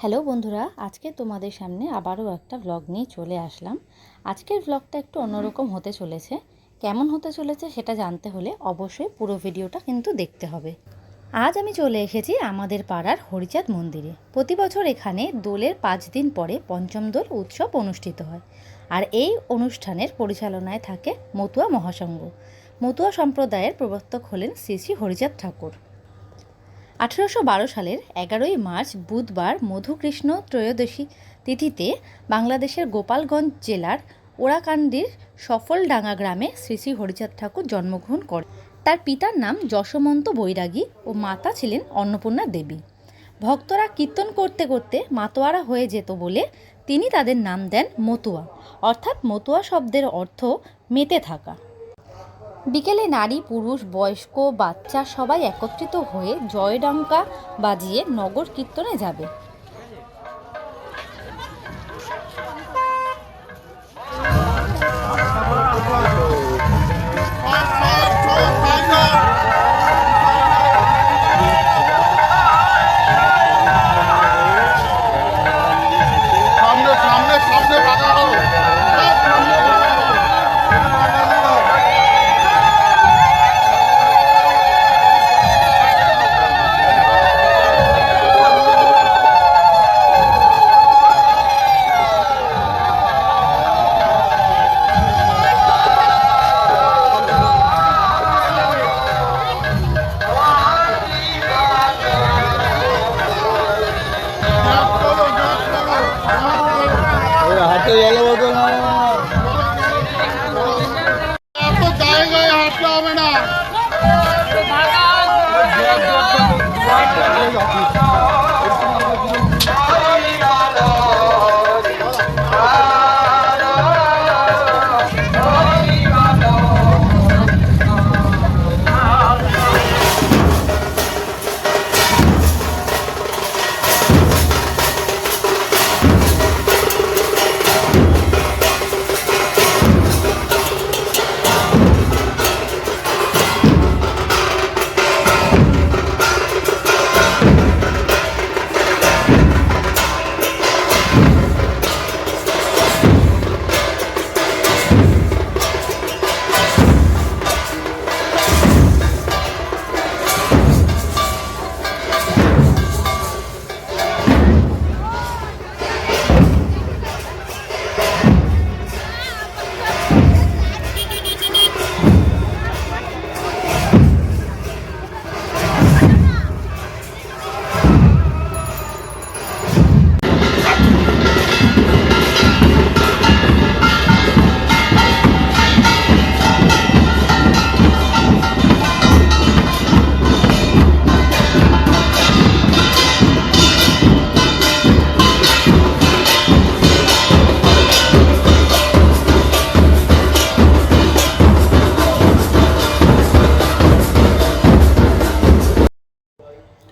Hello বন্ধুরা, আজকে তোমাদের সামনে আবারও একটা ব্লগ নিয়ে চলে আসলাম। আজকের ব্লগটা একটু অন্যরকম হতে চলেছে। কেমন হতে চলেছে সেটা জানতে হলে অবশ্যই পুরো ভিডিওটা কিন্তু দেখতে হবে। আজ আমি চলে এসেছি আমাদের পাড়ার হরিচাঁদ মন্দিরে। প্রতি বছর এখানে দোলের 5 দিন পরে পঞ্চম দোল উৎসব অনুষ্ঠিত হয়। আর এই অনুষ্ঠানের পরিচালনায় থাকে মতুয়া মহাসংঘ। মতুয়া সম্প্রদায়ের প্রবর্তক হলেন শ্রী শ্রী হরিচাঁদ ঠাকুর। 1812 সালের 11ই মার্চ বুধবার মধুকৃষ্ণ ত্রয়োদশী তিথিতে বাংলাদেশের গোপালগঞ্জ জেলার ওরাকান্দির সফলডাঙ্গা গ্রামে শ্রী শ্রী হরিচাঁদ ঠাকুর জন্মগ্রহণ করেন। তার পিতার নাম যশোমন্ত বৈরাগী ও মাতা ছিলেন অন্নপূর্ণা দেবী। ভক্তরা কীর্তন করতে করতে মাতোয়ারা হয়ে যেত বলে তিনি তাদের নাম দেন মতুয়া, অর্থাৎ মতুয়া শব্দের অর্থ মেতে থাকা। বিকেলে নারী পুরুষ বয়স্ক বাচ্চা সবাই একত্রিত হয়ে জয়ডঙ্কা বাজিয়ে নগর কীর্তনে যাবে। হাতে জল বোতল এত জায়গায় হাঁটতে হবে না।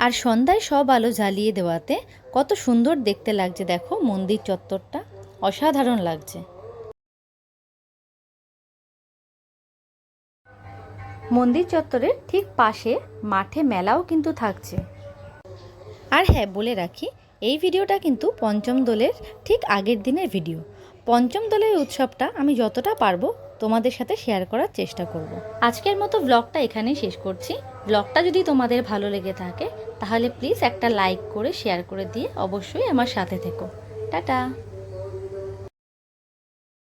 আর সন্ধ্যায় সব আলো জ্বালিয়ে দেওয়াতে কত সুন্দর দেখতে লাগছে। দেখো মন্দির চত্বরটা অসাধারণ লাগছে। মন্দির চত্বরের ঠিক পাশে মাঠে মেলাও কিন্তু থাকছে। আর হ্যাঁ, বলে রাখি এই ভিডিওটা কিন্তু পঞ্চম দোলের ঠিক আগের দিনের ভিডিও। পঞ্চম দোলের উৎসবটা আমি যতটা পারবো তোমাদের সাথে শেয়ার করার চেষ্টা করব। আজকের মতো ব্লগটা এখানেই শেষ করছি। ব্লগটা যদি তোমাদের ভালো লেগে থাকে তাহলে প্লিজ একটা লাইক করে শেয়ার করে দিয়ে অবশ্যই আমার সাথে থেকো। টাটা।